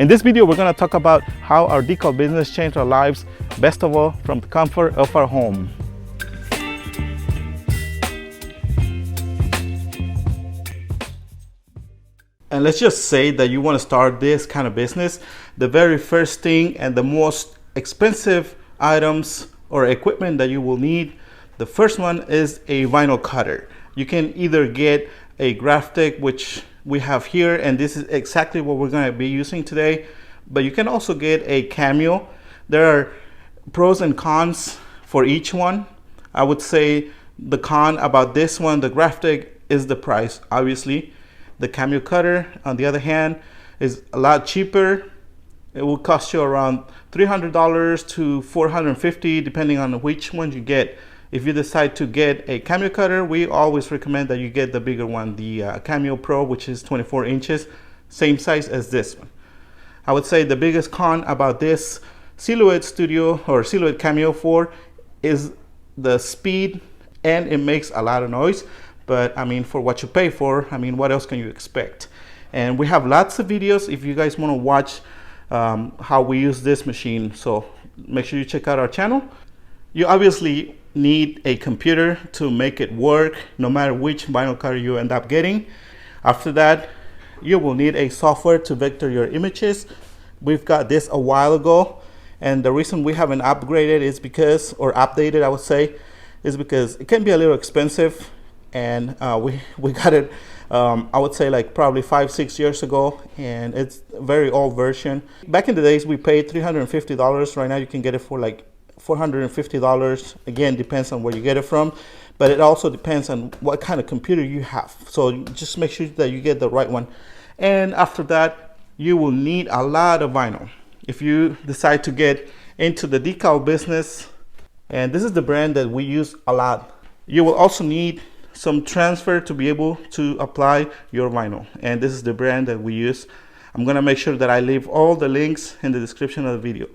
In this video, we're going to talk about how our decal business changed our lives, best of all, from the comfort of our home. And let's just say that you want to start this kind of business. The very first thing and the most expensive items or equipment that you will need, the first one is a vinyl cutter. You can either get a graphic, which we have here, and this is exactly what we're going to be using today, but you can also get a Cameo. There are pros and cons for each one. I would say the con about this one, the graphic, is the price, obviously. The Cameo cutter, on the other hand, is a lot cheaper. It will cost you around $300 to $450, depending on which one you get. If you decide to get a Cameo cutter, we always recommend that you get the bigger one, the Cameo Pro, which is 24 inches, same size as this one. I would say the biggest con about this Silhouette Studio or Silhouette Cameo 4 is the speed, and it makes a lot of noise. But I mean, for what you pay for, I mean, what else can you expect? And we have lots of videos if you guys want to watch how we use this machine. So make sure you check out our channel. You obviously need a computer to make it work, no matter which vinyl cutter you end up getting. After that, you will need a software to vector your images. We've got this a while ago, and the reason we haven't upgraded is because, or updated I would say, is because it can be a little expensive. And we got it, I would say, like probably 5-6 years ago, and it's a very old version. Back in the days, we paid $350. Right now, you can get it for like $450. Again, depends on where you get it from, but it also depends on what kind of computer you have. So just make sure that you get the right one. And after that, you will need a lot of vinyl if you decide to get into the decal business. And this is the brand that we use a lot. You will also need some transfer to be able to apply your vinyl, and this is the brand that we use. I'm gonna make sure that I leave all the links in the description of the video.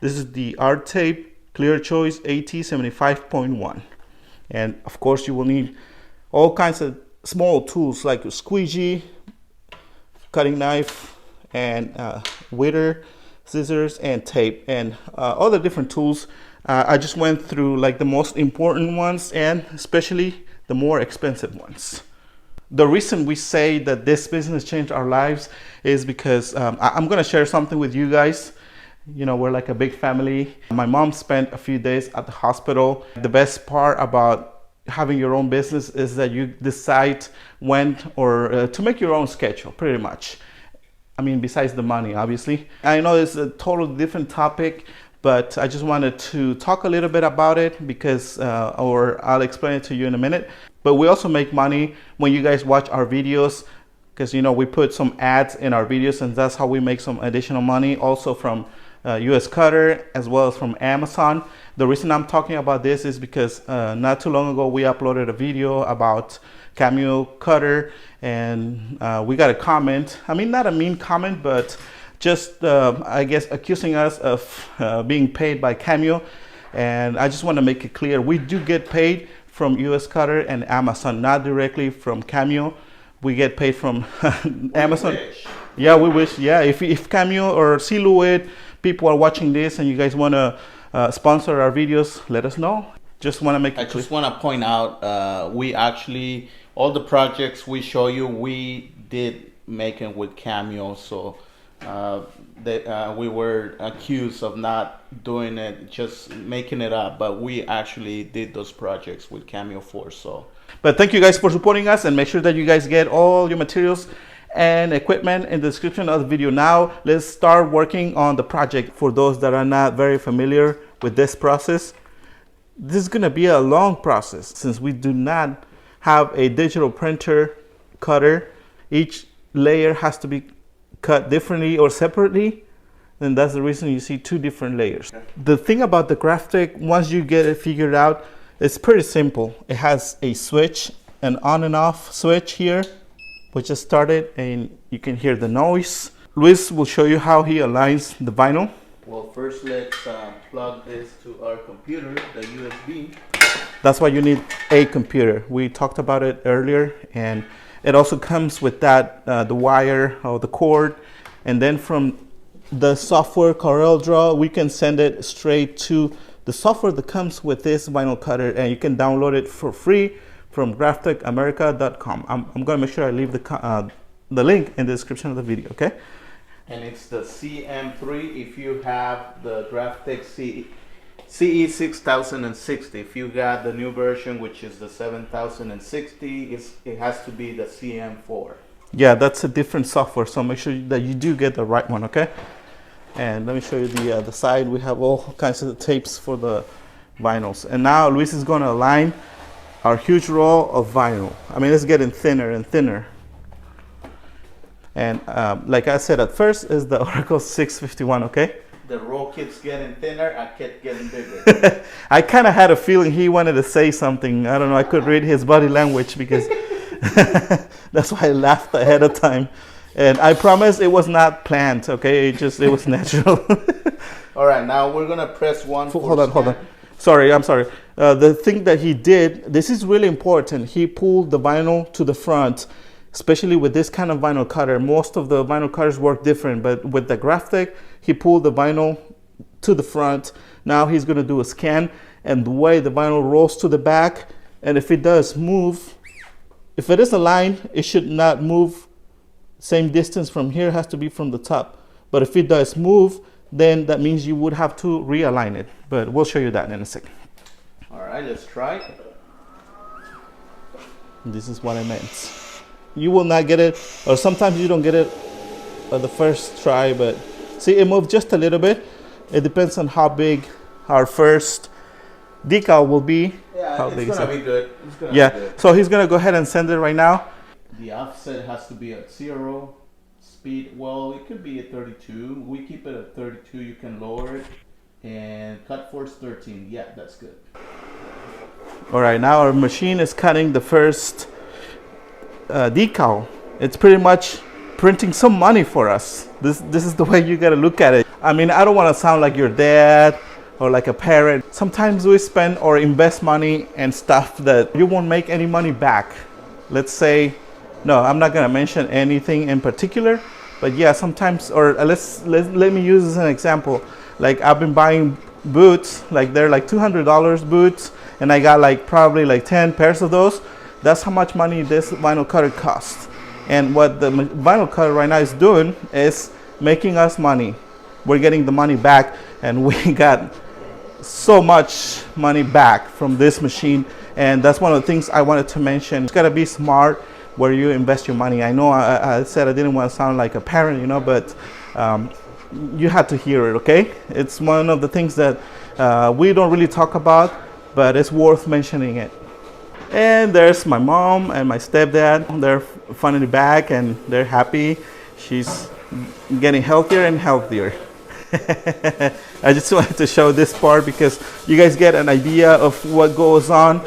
This is the Art Tape Clear Choice AT75.1, and of course you will need all kinds of small tools like a squeegee, cutting knife, and wither, scissors, and tape, and other different tools. I just went through like the most important ones, and especially the more expensive ones. The reason we say that this business changed our lives is because I'm gonna share something with you guys. You know, we're like a big family. My mom spent a few days at the hospital. The best part about having your own business is that you decide when or to make your own schedule, pretty much. I mean, besides the money, obviously. I know it's a totally different topic, but I just wanted to talk a little bit about it because, or I'll explain it to you in a minute. But we also make money when you guys watch our videos, because, you know, we put some ads in our videos, and that's how we make some additional money, also from US Cutter as well as from Amazon. The reason I'm talking about this is because not too long ago we uploaded a video about Cameo Cutter, and we got a comment. I mean, not a mean comment, but just I guess accusing us of being paid by Cameo. And I just want to make it clear, we do get paid from US Cutter and Amazon, not directly from Cameo. We get paid from Amazon. Yeah, we wish. Yeah, if Cameo or Silhouette people are watching this and you guys want to sponsor our videos, let us know. Just want to make it clear. I just want to point out, we actually, all the projects we show you, we did make it with Cameo. So we were accused of not doing it, just making it up, but we actually did those projects with Cameo 4. So, but thank you guys for supporting us, and make sure that you guys get all your materials and equipment in the description of the video. Now let's start working on the project. For those that are not very familiar with this process, this is going to be a long process since we do not have a digital printer cutter. Each layer has to be cut differently or separately, then that's the reason you see two different layers. The thing about the graphic, once you get it figured out, it's pretty simple. It has a switch, an on and off switch here, which just started, and you can hear the noise. Luis will show you how he aligns the vinyl. Well, first let's plug this to our computer, the USB. That's why you need a computer. We talked about it earlier, and it also comes with that, the wire or the cord. And then from the software CorelDRAW, we can send it straight to the software that comes with this vinyl cutter, and you can download it for free from graphtechamerica.com. I'm going to make sure I leave the link in the description of the video, okay? And it's the CM3 if you have the Graphtec CE 6060. If you got the new version, which is the 7060, it has to be the CM4. Yeah, that's a different software, so make sure that you do get the right one, okay? And let me show you the side. We have all kinds of tapes for the vinyls. And now Luis is going to align our huge roll of vinyl. I mean, it's getting thinner and thinner. And like I said at first, is the Oracle 651, okay? The roll keeps getting thinner, I kept getting bigger. I kind of had a feeling he wanted to say something. I don't know, I could read his body language because that's why I laughed ahead of time. And I promise it was not planned, okay? It was natural. All right, now we're gonna press one. Hold on. Sorry, I'm sorry. The thing that he did, this is really important. He pulled the vinyl to the front, especially with this kind of vinyl cutter. Most of the vinyl cutters work different, but with the Graphtec, he pulled the vinyl to the front. Now he's gonna do a scan, and the way the vinyl rolls to the back, and if it does move, if it is aligned, it should not move same distance from here, has to be from the top. But if it does move, then that means you would have to realign it. But we'll show you that in a second. All right, let's try. This is what I meant. You will not get it, or sometimes you don't get it the first try, but see, it moved just a little bit. It depends on how big our first decal will be. Yeah, it's gonna be good. Yeah, so he's gonna go ahead and send it right now. The offset has to be at 0. Speed, well, it could be at 32. We keep it at 32. You can lower it. And cut force 13. Yeah, that's good. All right, now our machine is cutting the first decal. It's pretty much printing some money for us. This is the way you gotta look at it. I mean, I don't want to sound like your dad or like a parent. Sometimes we spend or invest money and stuff that you won't make any money back. Let's say, no, I'm not gonna mention anything in particular, but yeah, sometimes, or let me use as an example. Like I've been buying boots, like they're like $200 boots, and I got like probably like 10 pairs of those. That's how much money this vinyl cutter costs. And what the vinyl cutter right now is doing is making us money. We're getting the money back, and we got so much money back from this machine. And that's one of the things I wanted to mention. It's gotta be smart where you invest your money. I know I said I didn't want to sound like a parent, you know, but you had to hear it, okay? It's one of the things that we don't really talk about, but it's worth mentioning it. And there's my mom and my stepdad. They're finally back and they're happy. She's getting healthier and healthier. I just wanted to show this part because you guys get an idea of what goes on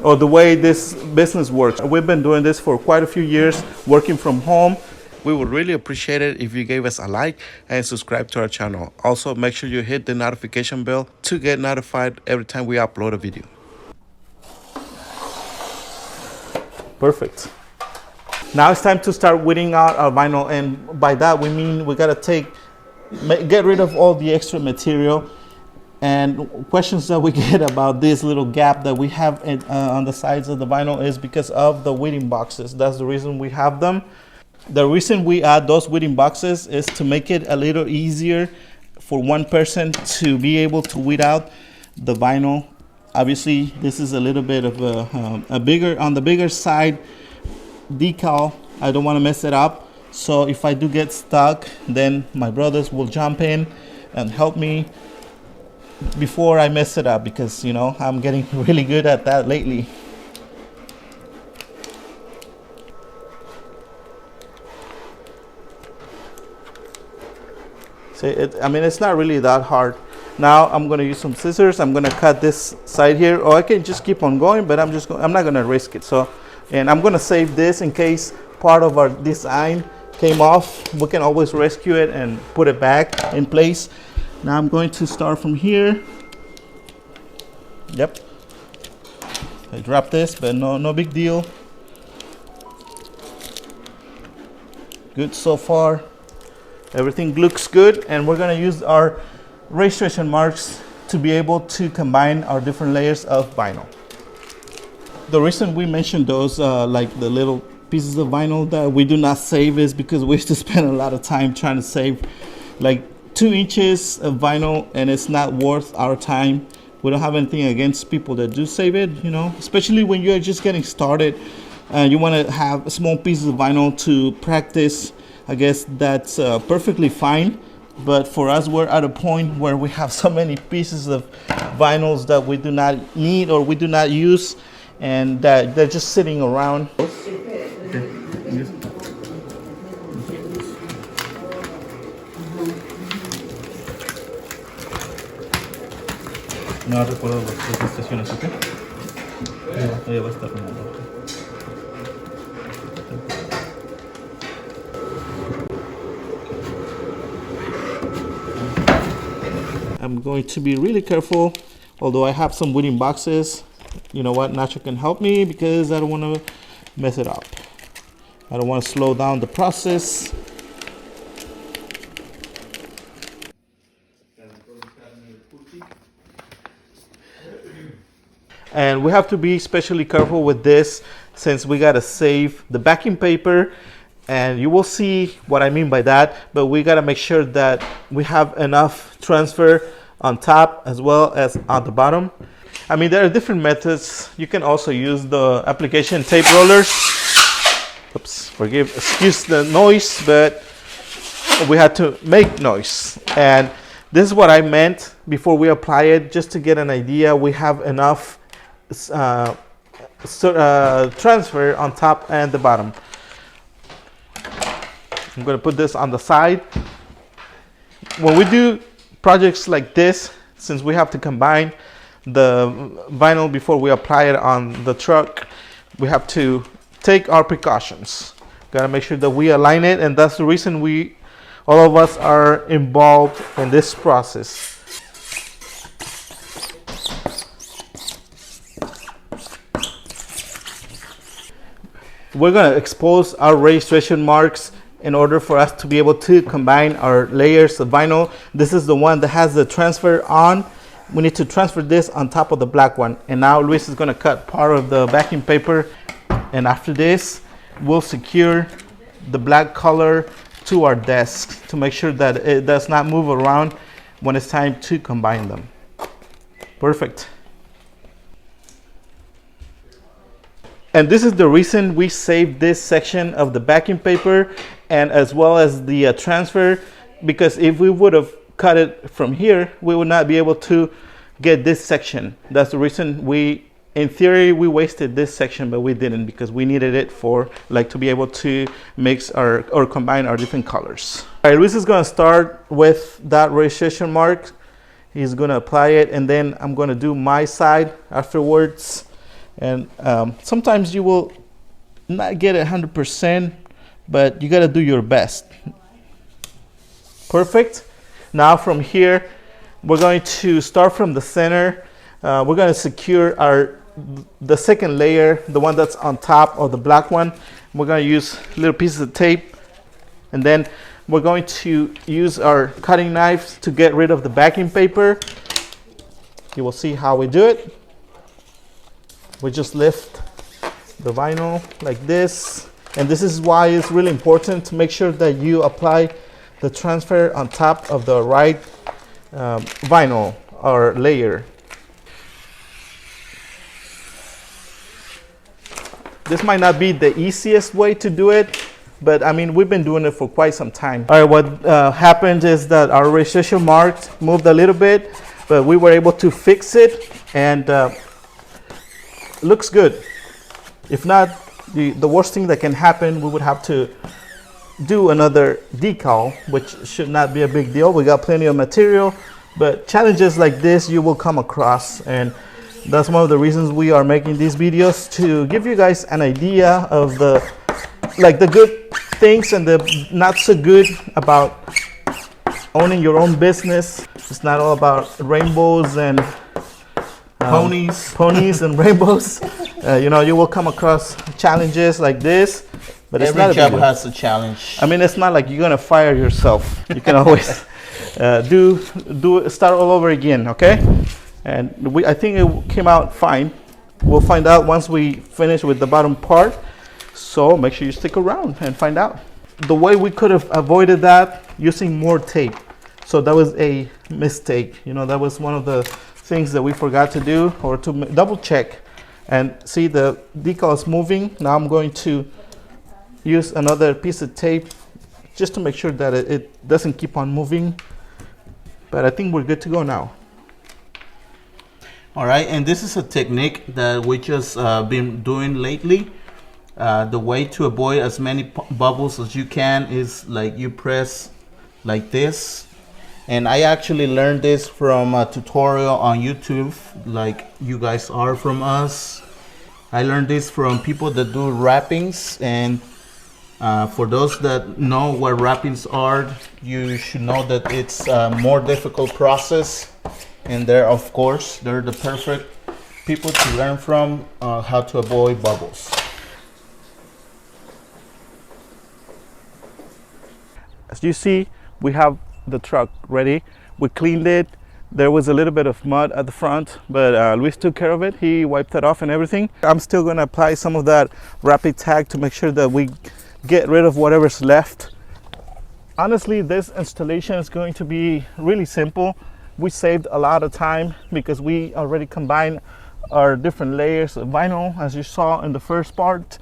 or the way this business works. We've been doing this for quite a few years, working from home. We would really appreciate it if you gave us a like and subscribe to our channel. Also, make sure you hit the notification bell to get notified every time we upload a video. Perfect. Now it's time to start weeding out our vinyl, and by that we mean we gotta get rid of all the extra material. And questions that we get about this little gap that we have on the sides of the vinyl is because of the weeding boxes. That's the reason we have them. The reason we add those weeding boxes is to make it a little easier for one person to be able to weed out the vinyl. Obviously, this is a little bit of a bigger, on the bigger side decal. I don't want to mess it up. So if I do get stuck, then my brothers will jump in and help me before I mess it up, because, you know, I'm getting really good at that lately. I mean, it's not really that hard. Now I'm going to use some scissors. I'm going to cut this side here, or I can just keep on going, but I'm not going to risk it. So, and I'm going to save this in case part of our design came off. We can always rescue it and put it back in place. Now I'm going to start from here. Yep. I dropped this, but no big deal. Good so far. Everything looks good, and we're gonna use our registration marks to be able to combine our different layers of vinyl. The reason we mentioned those, like the little pieces of vinyl that we do not save, is because we used to spend a lot of time trying to save like 2 inches of vinyl, and it's not worth our time. We don't have anything against people that do save it, you know, especially when you're just getting started and you want to have small pieces of vinyl to practice. I guess that's perfectly fine. But for us, we're at a point where we have so many pieces of vinyls that we do not need or we do not use, and that they're just sitting around. No recuerdo las estaciones, ¿ok? Ahí va a estar. I'm going to be really careful, although I have some wooden boxes. You know what, Nacho can help me because I don't want to mess it up. I don't want to slow down the process. And we have to be especially careful with this, since we gotta save the backing paper, and you will see what I mean by that. But we gotta make sure that we have enough transfer on top as well as on the bottom. I mean, there are different methods. You can also use the application tape rollers. Oops, excuse the noise, but we had to make noise. And this is what I meant before we apply it, just to get an idea. We have enough transfer on top and the bottom. I'm going to put this on the side. When we do projects like this, since we have to combine the vinyl before we apply it on the truck, we have to take our precautions. Got to make sure that we align it, and that's the reason all of us are involved in this process. We're going to expose our registration marks in order for us to be able to combine our layers of vinyl. This is the one that has the transfer on. We need to transfer this on top of the black one. And now Luis is going to cut part of the backing paper. And after this, we'll secure the black color to our desk to make sure that it does not move around when it's time to combine them. Perfect. And this is the reason we saved this section of the backing paper and as well as the transfer, because if we would have cut it from here, we would not be able to get this section. That's the reason in theory, we wasted this section, but we didn't, because we needed it for to be able to mix or combine our different colors. All right, Luis is gonna start with that registration mark. He's gonna apply it, and then I'm gonna do my side afterwards. And sometimes you will not get it 100%, but you gotta do your best. Perfect. Now from here, we're going to start from the center. We're gonna secure the second layer, the one that's on top of the black one. We're gonna use little pieces of tape, and then we're going to use our cutting knives to get rid of the backing paper. You will see how we do it. We just lift the vinyl like this, and this is why it's really important to make sure that you apply the transfer on top of the right vinyl or layer. This might not be the easiest way to do it, but I mean, we've been doing it for quite some time. All right, what happened is that our registration marks moved a little bit, but we were able to fix it, and looks good. If not, the worst thing that can happen, we would have to do another decal, which should not be a big deal. We got plenty of material, but challenges like this you will come across, and that's one of the reasons we are making these videos, to give you guys an idea of the good things and the not so good about owning your own business. It's not all about rainbows and ponies and rainbows. You know, you will come across challenges like this, but it's Every not a big job deal. has a challenge. I mean, it's not like you're gonna fire yourself. You can always start all over again, okay? And I think it came out fine. We'll find out once we finish with the bottom part. So make sure you stick around and find out. The way we could have avoided that, using more tape. So that was a mistake. You know, that was one of the things that we forgot to do, or to double check and see the decal is moving. Now I'm going to use another piece of tape just to make sure that it doesn't keep on moving. But I think we're good to go now. All right, and this is a technique that we just been doing lately. The way to avoid as many bubbles as you can is like you press like this. And I actually learned this from a tutorial on YouTube, like you guys are from us. I learned this from people that do wrappings, and for those that know what wrappings are, you should know that it's a more difficult process. And they're, of course, they're the perfect people to learn from how to avoid bubbles. As you see, we have the truck ready. We cleaned it. There was a little bit of mud at the front, but Luis took care of it. He wiped it off and everything. I'm still going to apply some of that rapid tag to make sure that we get rid of whatever's left. Honestly, this installation is going to be really simple. We saved a lot of time because we already combined our different layers of vinyl, as you saw in the first part,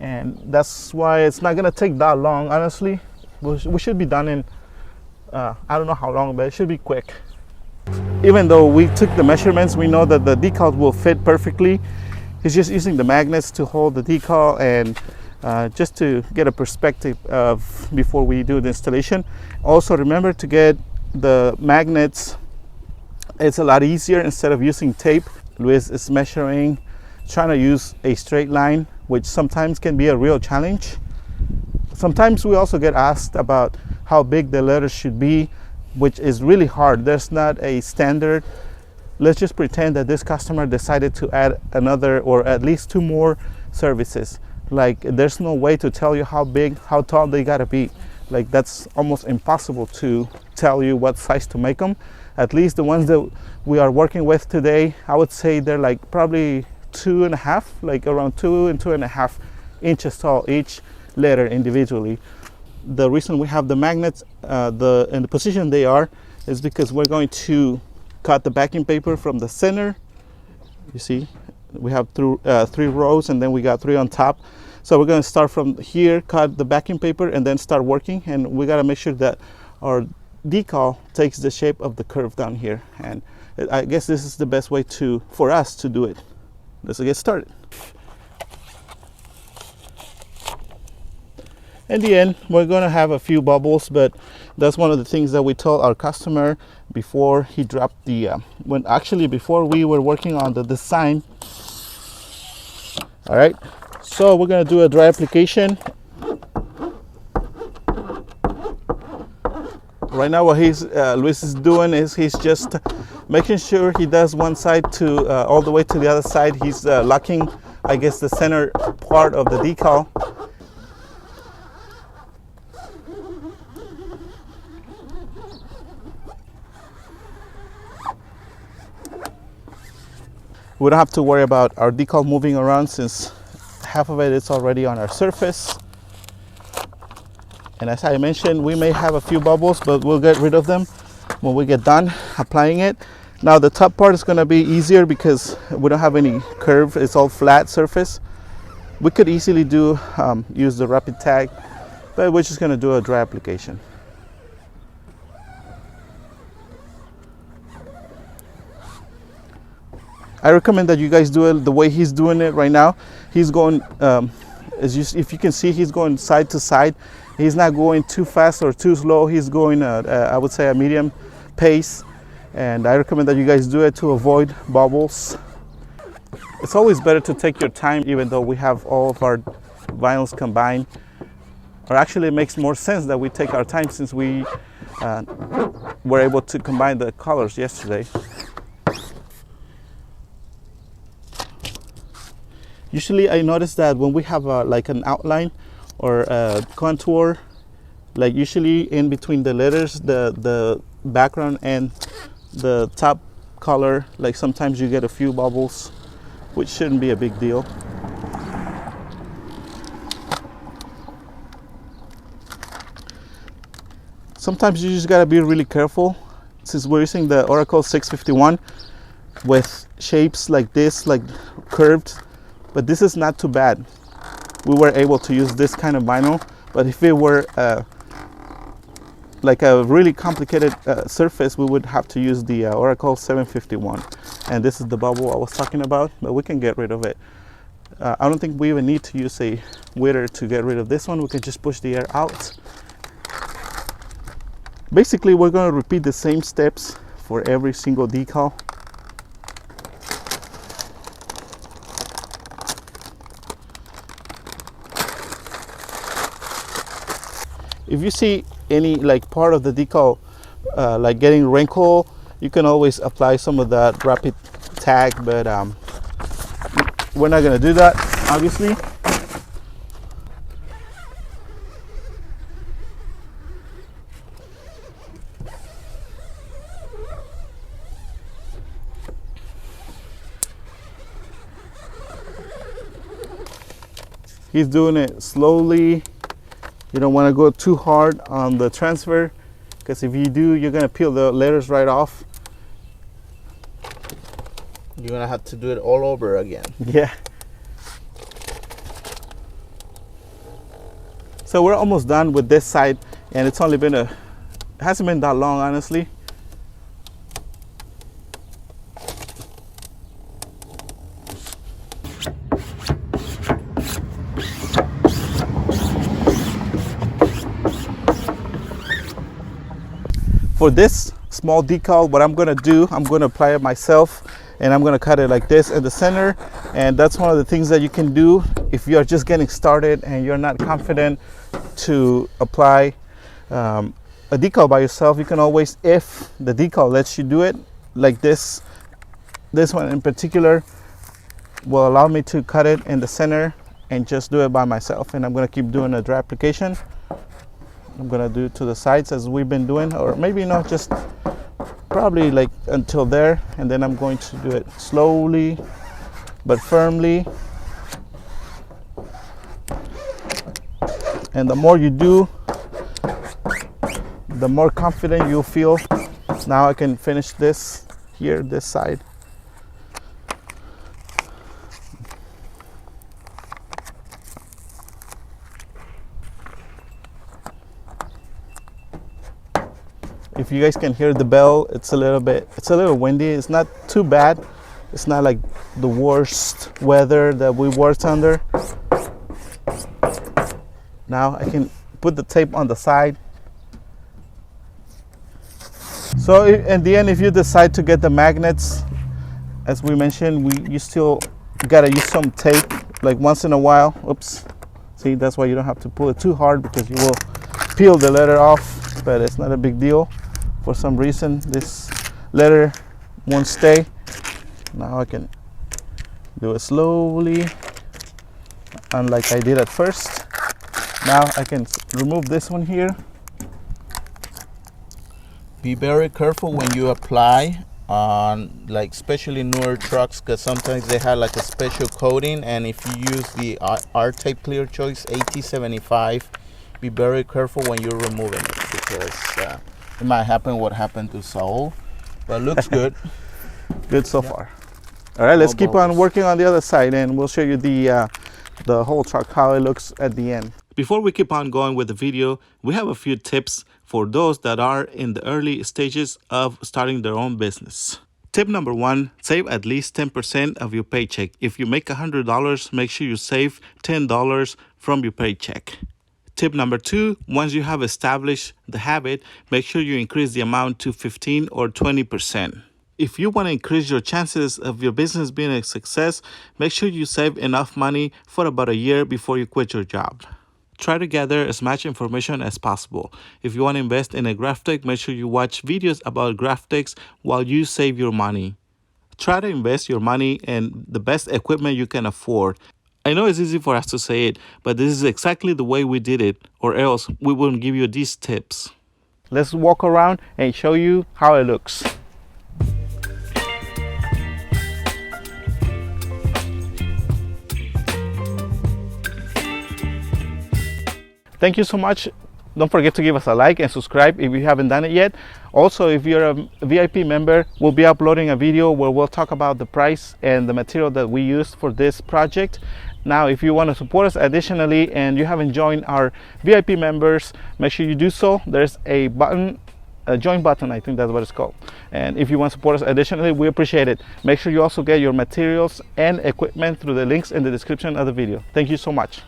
and that's why it's not going to take that long. Honestly, we should be done in I don't know how long, but it should be quick. Even though we took the measurements, we know that the decal will fit perfectly. He's just using the magnets to hold the decal, and just to get a perspective of before we do the installation. Also remember to get the magnets. It's a lot easier instead of using tape. Luis is measuring, trying to use a straight line, which sometimes can be a real challenge. Sometimes we also get asked about how big the letters should be, which is really hard. There's not a standard. Let's just pretend that this customer decided to add another or at least 2 more services. Like, there's no way to tell you how big, how tall they gotta be. Like, that's almost impossible to tell you what size to make them. At least the ones that we are working with today, I would say they're like probably 2.5, like around 2 and 2.5 inches tall each letter individually. The reason we have the magnets in the position they are is because we're going to cut the backing paper from the center. You see, we have 3 rows, and then we got 3 on top. So we're going to start from here, cut the backing paper, and then start working. And we got to make sure that our decal takes the shape of the curve down here. And I guess this is the best way for us to do it. Let's get started. In the end, we're going to have a few bubbles, but that's one of the things that we told our customer before he dropped the before we were working on the design. All right, so we're going to do a dry application. Right now what Luis is doing is he's just making sure he does one side to all the way to the other side. He's locking, I guess, the center part of the decal. We don't have to worry about our decal moving around since half of it is already on our surface. And as I mentioned, we may have a few bubbles, but we'll get rid of them when we get done applying it. Now the top part is going to be easier because we don't have any curve. It's all flat surface. We could easily use the rapid tag, but we're just going to do a dry application. I recommend that you guys do it the way he's doing it right now. He's going, if you can see, he's going side to side. He's not going too fast or too slow. He's going, I would say, a medium pace. And I recommend that you guys do it to avoid bubbles. It's always better to take your time, even though we have all of our vinyls combined. Or actually, it makes more sense that we take our time since we were able to combine the colors yesterday. Usually I notice that when we have like an outline or contour. Like usually in between the letters, the background and the top color, like sometimes you get a few bubbles, which shouldn't be a big deal. Sometimes you just gotta be really careful, since we're using the Oracle 651 with shapes like this, like curved, but this is not too bad. We were able to use this kind of vinyl, but if it were like a really complicated surface, we would have to use the Oracle 751. And this is the bubble I was talking about, but we can get rid of it. I don't think we even need to use a widder to get rid of this one. We can just push the air out. Basically, we're going to repeat the same steps for every single decal. If you see any like part of the decal like getting wrinkle, you can always apply some of that rapid tag, but we're not going to do that, obviously. He's doing it slowly. You don't want to go too hard on the transfer, because if you do, you're going to peel the letters right off. You're gonna have to do it all over again. Yeah. So we're almost done with this side, and it's only been it hasn't been that long, honestly. For this small decal, what I'm gonna do, I'm gonna apply it myself, and I'm gonna cut it like this in the center. And that's one of the things that you can do if you're just getting started and you're not confident to apply a decal by yourself. You can always, if the decal lets you do it, like this one in particular will allow me to cut it in the center and just do it by myself. And I'm gonna keep doing a dry application. I'm gonna do it to the sides as we've been doing, or maybe not, just probably like until there, and then I'm going to do it slowly but firmly. And the more you do, the more confident you'll feel. Now I can finish this here, this side. If you guys can hear the bell, it's a little windy. It's not too bad. It's not like the worst weather that we worked under. Now I can put the tape on the side. So in the end, if you decide to get the magnets, as we mentioned, you still gotta use some tape like once in a while. Oops. See, that's why you don't have to pull it too hard, because you will peel the letter off, but it's not a big deal. For some reason, this letter won't stay. Now I can do it slowly, unlike I did at first. Now I can remove this one here. Be very careful when you apply on, like, especially newer trucks, because sometimes they have like a special coating, and if you use the R-Tape Clear Choice AT75, be very careful when you're removing it, because it might happen what happened to Saul, but it looks good. Good so far. All right, let's keep on working on the other side, and we'll show you the whole truck, how it looks at the end. Before we keep on going with the video, we have a few tips for those that are in the early stages of starting their own business. Tip number 1, save at least 10% of your paycheck. If you make $100, make sure you save $10 from your paycheck. Tip number 2, once you have established the habit, make sure you increase the amount to 15 or 20%. If you want to increase your chances of your business being a success, make sure you save enough money for about a year before you quit your job. Try to gather as much information as possible. If you want to invest in a graphic, make sure you watch videos about graphics while you save your money. Try to invest your money in the best equipment you can afford. I know it's easy for us to say it, but this is exactly the way we did it, or else we wouldn't give you these tips. Let's walk around and show you how it looks. Thank you so much. Don't forget to give us a like and subscribe if you haven't done it yet. Also, if you're a VIP member, we'll be uploading a video where we'll talk about the price and the material that we used for this project. Now, if you want to support us additionally and you haven't joined our VIP members, make sure you do so. There's a button, a join button, I think that's what it's called. And if you want to support us additionally, we appreciate it. Make sure you also get your materials and equipment through the links in the description of the video. Thank you so much.